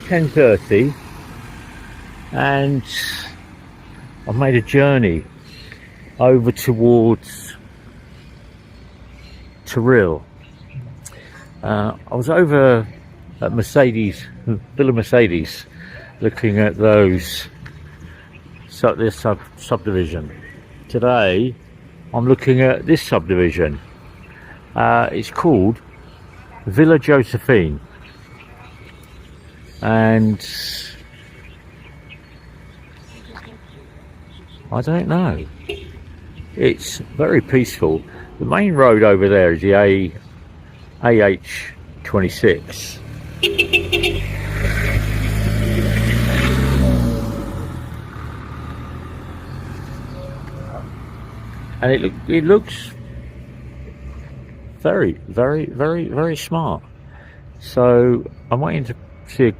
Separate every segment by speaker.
Speaker 1: 10:30 and I made a journey over towards Tyrrell. I was over at Villa Mercedes, looking at this subdivision. Today I'm looking at this subdivision. It's called Villa Josephine, and I don't know, it's very peaceful. The main road over there is the AH26. And it looks very, very, very, very smart. So I'm waiting to see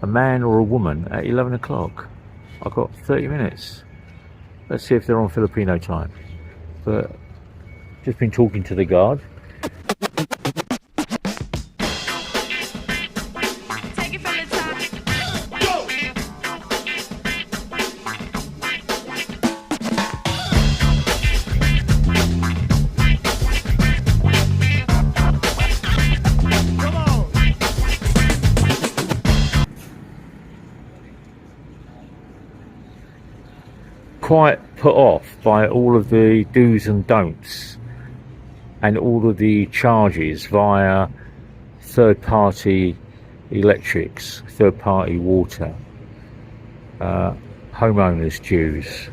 Speaker 1: a man or a woman at 11 o'clock. I've got 30 minutes. Let's see if they're on Filipino time. But just been talking to the guard.
Speaker 2: Take it from the top. Go! Come on.
Speaker 1: Quite put off by all of the do's and don'ts and all of the charges via third-party electrics, third-party water, homeowners' dues.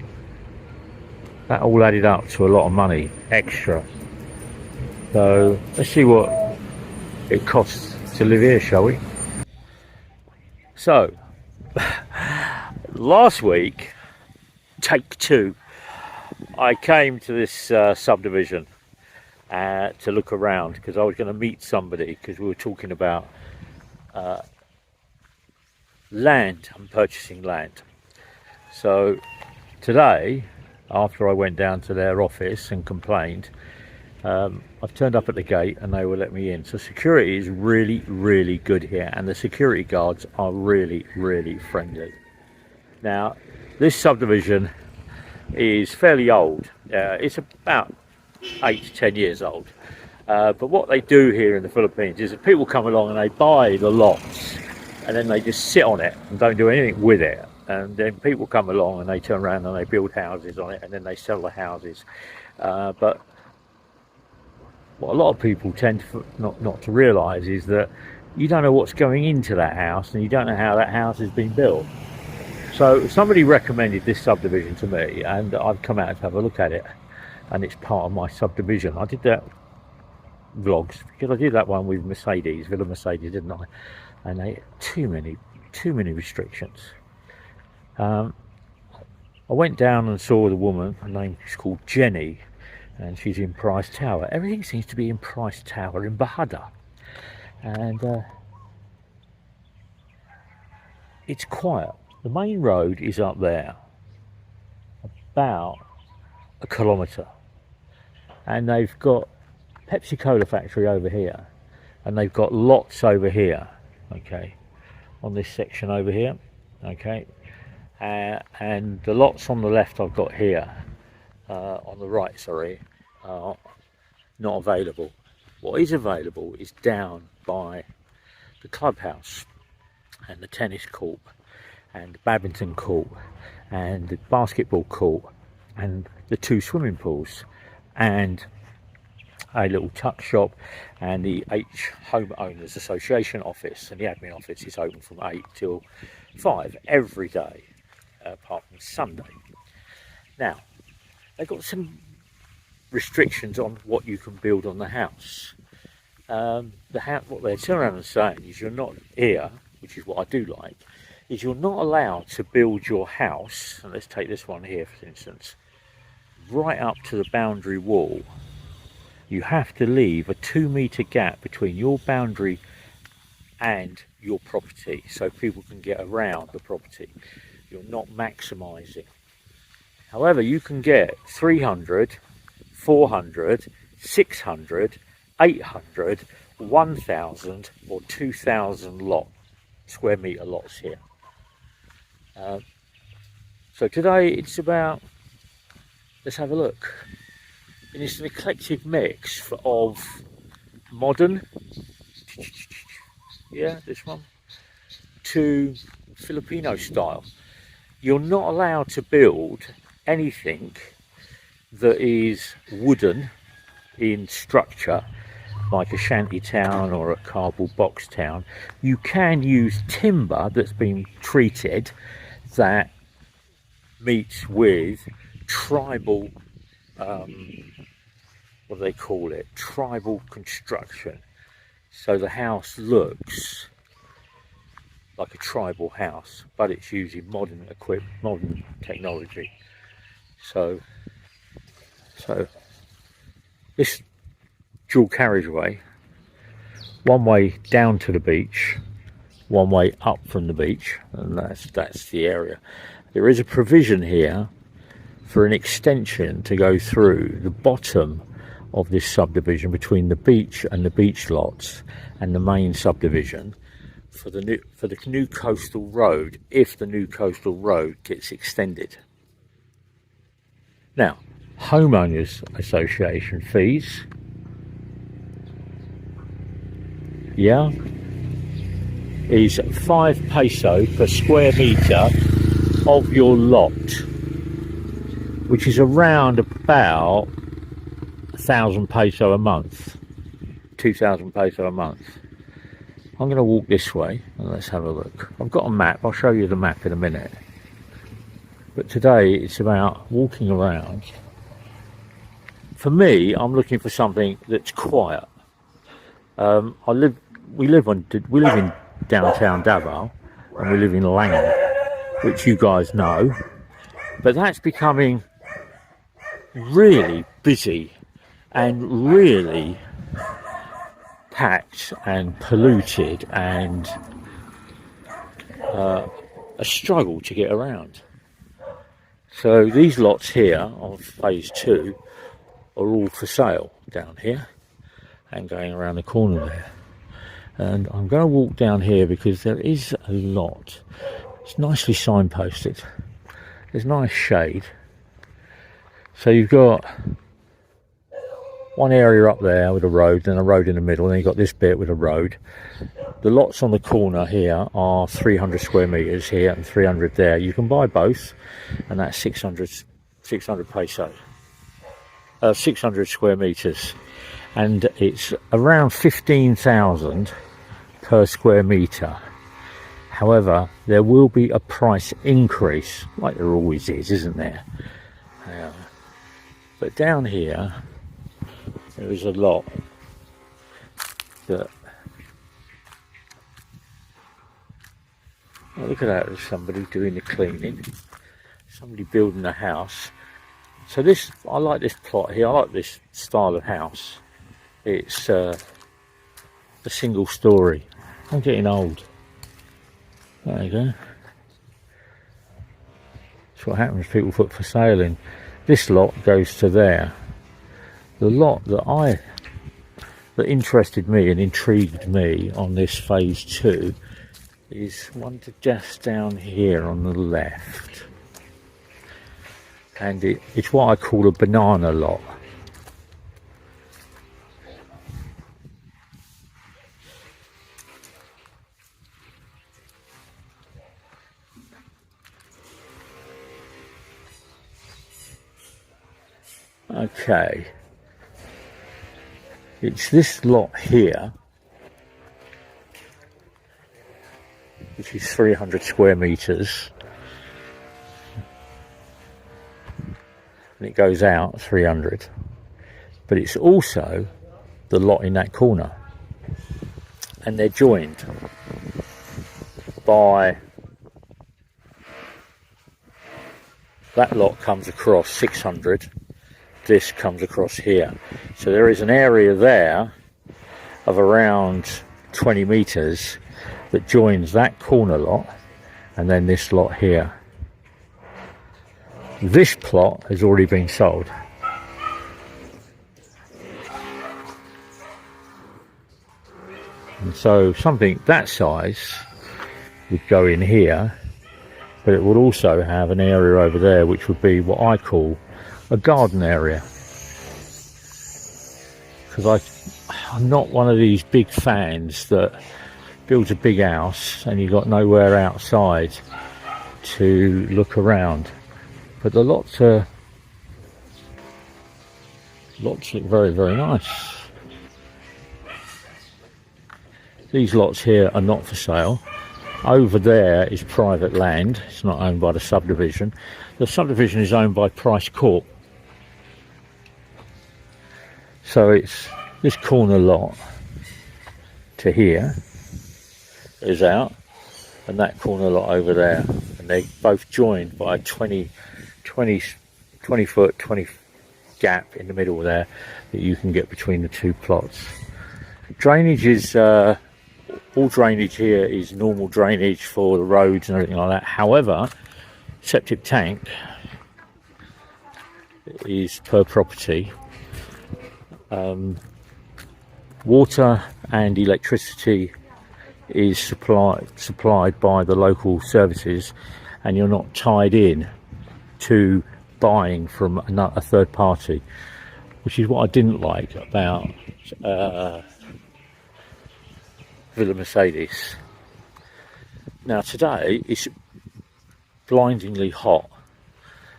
Speaker 1: That all added up to a lot of money extra. So let's see what it costs to live here, shall we? So last week, take two, I came to this subdivision to look around because I was going to meet somebody, because we were talking about land and purchasing land. So today, after I went down to their office and complained, I've turned up at the gate and they will let me in. So security is really, really good here, and the security guards are really, really friendly. Now, this subdivision is fairly old. It's about 8 to 10 years old. But what they do here in the Philippines is that people come along and they buy the lots and then they just sit on it and don't do anything with it. And then people come along and they turn around and they build houses on it and then they sell the houses. But what a lot of people tend to not to realise is that you don't know what's going into that house and you don't know how that house has been built. So somebody recommended this subdivision to me and I've come out to have a look at it, and it's part of my subdivision. I did that vlogs because I did that one with Villa Mercedes, didn't I? And they too many restrictions. I went down and saw the woman. Her name is called Jenny, and she's in Price Tower. Everything seems to be in Price Tower in Bahada, and it's quiet. The main road is up there, about a kilometre, and they've got Pepsi Cola factory over here, and they've got lots over here, okay, on this section over here, okay, and the lots on the left I've got here, on the right, sorry, are not available. What is available is down by the clubhouse and the tennis court and the badminton court and the basketball court and the 2 swimming pools and a little tuck shop and the H Homeowners Association office, and the admin office is open from 8 till 5 every day apart from Sunday. Now they've got some restrictions on what you can build on the house. What they turn around and saying is you're not here, which is what I do like, is you're not allowed to build your house, and let's take this one here for instance, right up to the boundary wall. You have to leave a 2-metre gap between your boundary and your property so people can get around the property. You're not maximising. However, you can get 300, 400, 600, 800, 1,000 or 2,000 lot square metre lots here. So today it's about, let's have a look. And it's an eclectic mix of modern, yeah, this one, to Filipino style. You're not allowed to build anything that is wooden in structure, like a shanty town or a cardboard box town. You can use timber that's been treated that meets with tribal, what do they call it? Tribal construction. So the house looks like a tribal house, but it's using modern equipment, modern technology. So this dual carriageway, one way down to the beach, one way up from the beach, and that's the area. There is a provision here for an extension to go through the bottom of this subdivision between the beach and the beach lots and the main subdivision for the new coastal road, if the new coastal road gets extended. Now, homeowners association fees, yeah, is 5 peso per square metre of your lot, which is around about 1,000 peso a month, 2,000 peso a month. I'm going to walk this way and let's have a look. I've got a map, I'll show you the map in a minute. But today it's about walking around. For me, I'm looking for something that's quiet. We live in downtown Davao, and we live in Langham, which you guys know. But that's becoming really busy and really packed and polluted, and a struggle to get around. So these lots here of phase 2 are all for sale down here and going around the corner there. And I'm going to walk down here because there is a lot. It's nicely signposted. There's nice shade. So you've got one area up there with a road, then a road in the middle, and then you've got this bit with a road. The lots on the corner here are 300 square metres here and 300 there. You can buy both, and that's 600 peso. 600 square metres. And it's around 15,000 per square metre. However, there will be a price increase, like there always is, isn't there? But down here, there is a lot that... Oh, look at that, there's somebody doing the cleaning. Somebody building a house. So this, I like this plot here, I like this style of house. It's a single story. I'm getting old. There you go. That's what happens, people put for sale in. This lot goes to there. The lot that interested me and intrigued me on this phase 2 is one just down here on the left. And it's what I call a banana lot. Okay, it's this lot here, which is 300 square metres, and it goes out 300, but it's also the lot in that corner, and they're joined by, that lot comes across 600, this comes across here. So there is an area there of around 20 metres that joins that corner lot and then this lot here. This plot has already been sold. And so something that size would go in here, but it would also have an area over there which would be what I call a garden area, because I'm not one of these big fans that builds a big house and you've got nowhere outside to look around. But the lots look very, very nice. These lots here are not for sale. Over there is private land. It's not owned by the subdivision. The subdivision is owned by Price Court. So it's this corner lot to here is out, and that corner lot over there, and they're both joined by a 20 foot gap in the middle there that you can get between the two plots. Drainage is all drainage here is normal drainage for the roads and everything like that. However, septic tank is per property. Water and electricity is supplied by the local services, and you're not tied in to buying from a third party, which is what I didn't like about Villa Mercedes. Now today it's blindingly hot.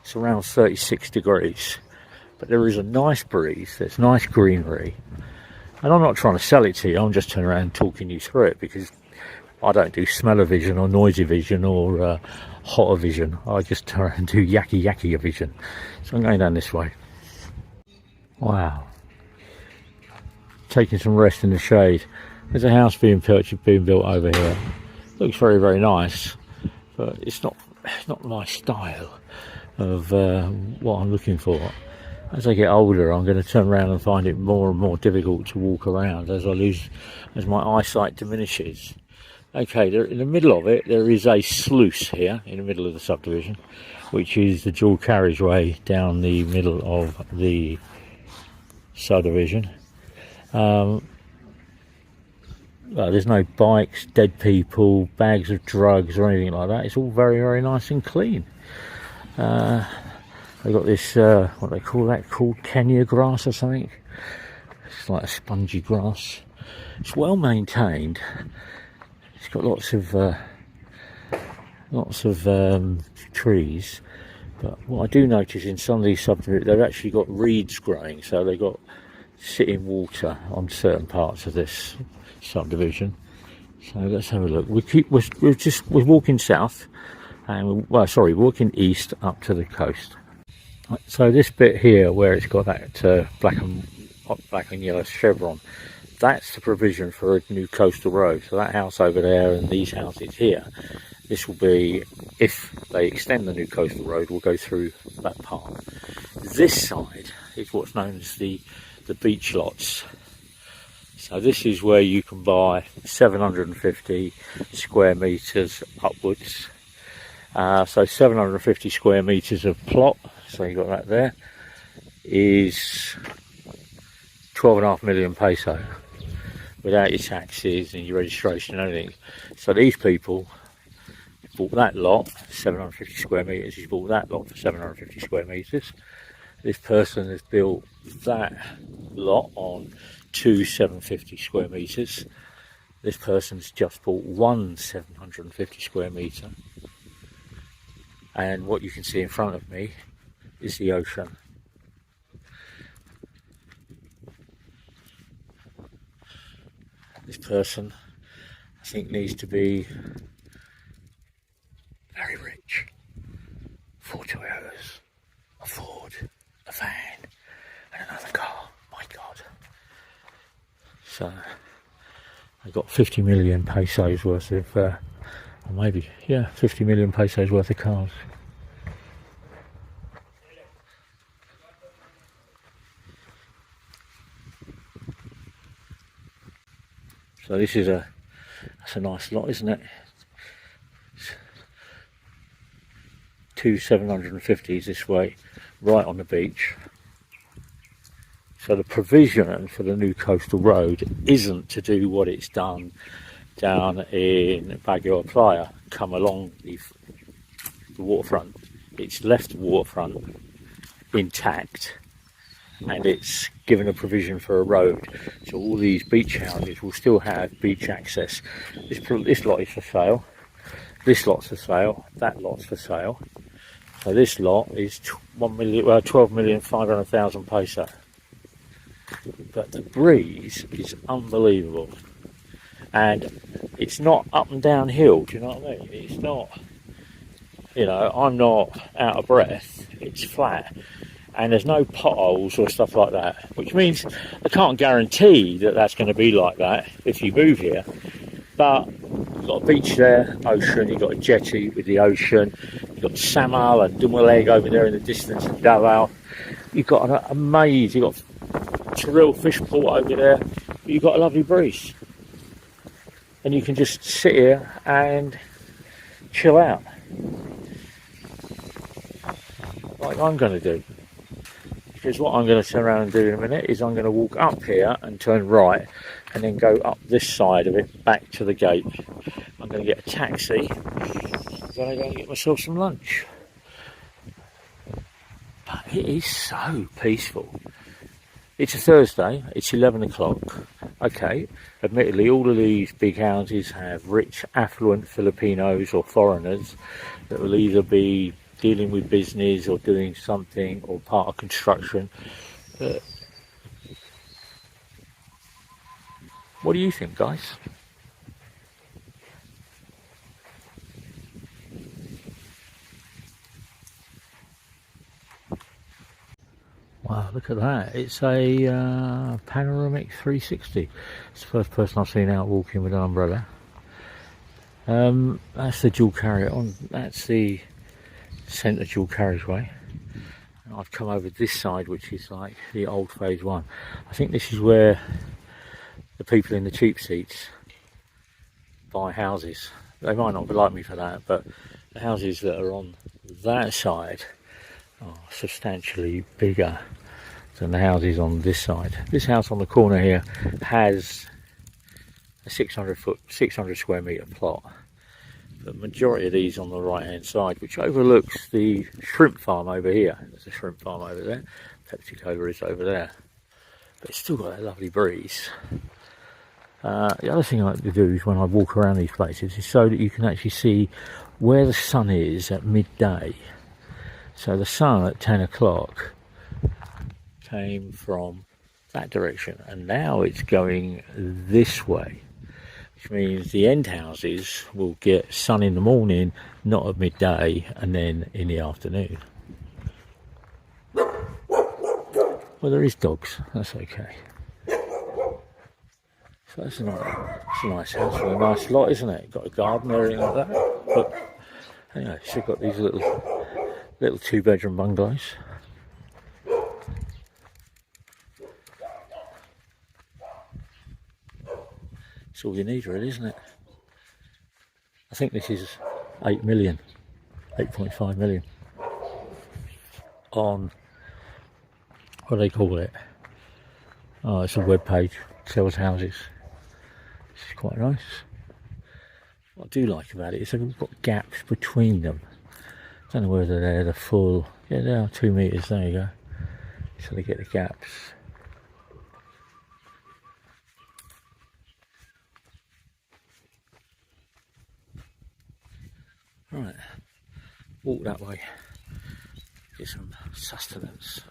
Speaker 1: It's around 36 degrees, but there is a nice breeze, there's nice greenery, and I'm not trying to sell it to you, I'm just turning around and talking you through it, because I don't do smell-o-vision or noisy-vision or hot-o-vision. I just turn around and do yucky-vision. So I'm going down this way. Wow. Taking some rest in the shade. There's a house being built over here. Looks very, very nice, but it's not my style of what I'm looking for. As I get older, I'm going to turn around and find it more and more difficult to walk around as my eyesight diminishes. Okay, there, in the middle of it, there is a sluice here in the middle of the subdivision, which is the dual carriageway down the middle of the subdivision. There's no bikes, dead people, bags of drugs or anything like that. It's all very, very nice and clean. They've got this, what they call that, called Kenya grass or something. It's like a spongy grass. It's well maintained. It's got lots of trees, but what I do notice in some of these subdivisions, they've actually got reeds growing, so they've got sitting water on certain parts of this subdivision. So let's have a look. We're walking south, and walking east up to the coast. So this bit here, where it's got that black and yellow chevron, that's the provision for a new coastal road. So that house over there and these houses here, this will be, if they extend the new coastal road, will go through that part. This side is what's known as the beach lots. So this is where you can buy 750 square metres upwards. So 750 square metres of plot, so you've got that there, is 12.5 million peso, without your taxes and your registration and everything. So these people bought that lot, 750 square metres, he's bought that lot for 750 square metres. This person has built that lot on 2 750 square metres. This person's just bought one 750 square metre. And what you can see in front of me is the ocean. This person, I think, needs to be very rich. 4 Toyotas, a Ford, a van, and another car. My God. So, I got 50 million pesos worth of, or maybe, 50 million pesos worth of cars. So this is that's a nice lot, isn't it? 2 750s this way, right on the beach. So the provision for the new coastal road isn't to do what it's done down in Baguio Playa. come along the waterfront. It's left the waterfront intact, and it's given a provision for a road, so all these beach houses will still have beach access. This lot is for sale, this lot's for sale, that lot's for sale. So this lot is 12,500,000 peso. But the breeze is unbelievable, and it's not up and down hill. Do you know what I mean? It's not, you know, I'm not out of breath. It's flat, and there's no potholes or stuff like that, which means I can't guarantee that that's going to be like that if you move here. But you've got a beach there, ocean, you've got a jetty with the ocean, you've got Samal and Dumaleg over there in the distance, and Davao. You've got a maze, you've got Toril fish port over there, but you've got a lovely breeze. And you can just sit here and chill out, like I'm going to do. Because what I'm going to turn around and do in a minute is I'm going to walk up here and turn right, and then go up this side of it back to the gate. I'm going to get a taxi. I'm going to go and get myself some lunch. But it is so peaceful. It's a Thursday, it's 11 o'clock. Okay, admittedly all of these big houses have rich, affluent Filipinos or foreigners that will either be dealing with business or doing something or part of construction. What do you think, guys? Wow, look at that. It's a panoramic 360. It's the first person I've seen out walking with an umbrella. That's the dual carriage on. That's the centre dual carriageway. And I've come over this side, which is like the old phase one. I think this is where the people in the cheap seats buy houses. They might not like me for that, but the houses that are on that side are substantially bigger than the houses on this side. This house on the corner here has a 600 square metre plot. The majority of these on the right hand side, which overlooks the shrimp farm over here. There's a shrimp farm over there. Pepsi Cola is over there. But it's still got that lovely breeze. The other thing I like to do is when I walk around these places is so that you can actually see where the sun is at midday. So the sun at 10 o'clock came from that direction, and now it's going this way, which means the end houses will get sun in the morning, not at midday, and then in the afternoon. Well, there is dogs, that's okay. So that's a nice house with a nice lot, isn't it? Got a garden, everything like that. But anyway, so you've got these little 2-bedroom bungalows. It's all you need, really, isn't it? I think this is 8 million, 8.5 million on, what do they call it? Oh, it's a web page, sells houses. This is quite nice. What I do like about it is they've got gaps between them. I don't know whether they're the full, yeah, they are 2 metres, there you go. So they get the gaps. Right, walk that way, get some sustenance.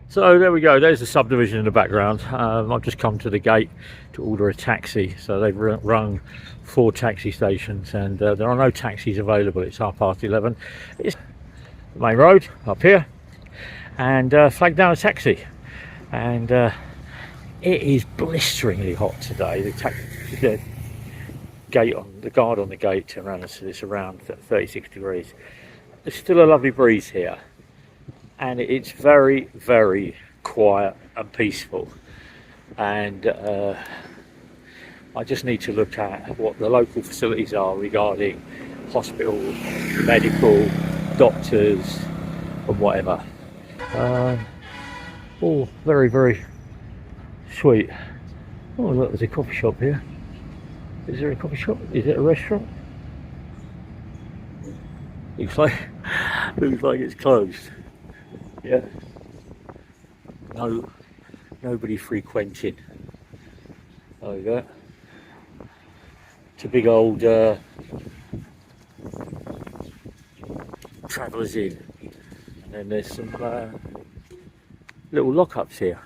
Speaker 1: So there we go, there's the subdivision in the background. I've just come to the gate to order a taxi. So they've rung 4 taxi stations, and there are no taxis available. It's 11:30. It's the main road up here, and flag down a taxi. And it is blisteringly hot today. The gate on the guard on the gate around us, it's around 36 degrees. There's still a lovely breeze here, and it's very, very quiet and peaceful. And I just need to look at what the local facilities are regarding hospitals, medical, doctors, and whatever. All very, very sweet. Oh, look, there's a coffee shop here. Is there a coffee shop? Is it a restaurant? Looks like looks like it's closed. Yeah. Nobody frequenting. There we go. It's a big old Travellers Inn, and then there's some little lockups here.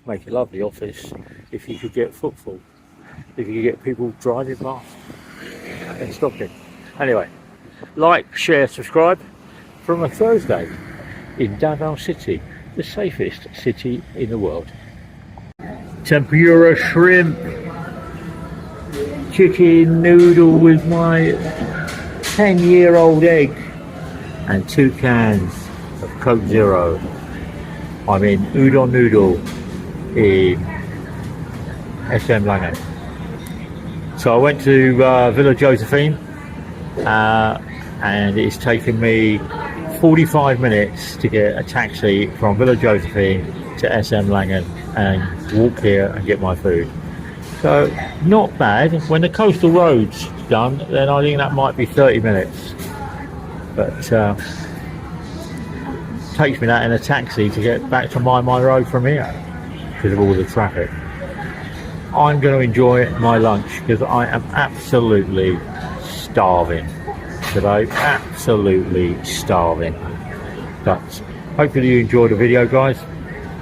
Speaker 1: Make a lovely office if you could get footfall, if you could get people driving past and stopping. Anyway, like, share, subscribe from a Thursday in Davao City, the safest city in the world. Tempura shrimp, chicken noodle with my 10-year-old egg, and 2 cans of Coke Zero. I'm in udon noodle in SM Langen. So I went to Villa Josephine, and it's taken me 45 minutes to get a taxi from Villa Josephine to SM Langen and walk here and get my food. So not bad. When the coastal road's done, then I think that might be 30 minutes. But takes me that in a taxi to get back to my road from here because of all the traffic. I'm going to enjoy my lunch because I am absolutely starving today. Absolutely starving. But hopefully you enjoyed the video, guys,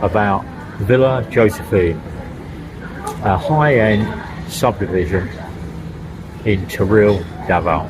Speaker 1: about Villa Josephine, a high-end subdivision in Toril, Davao.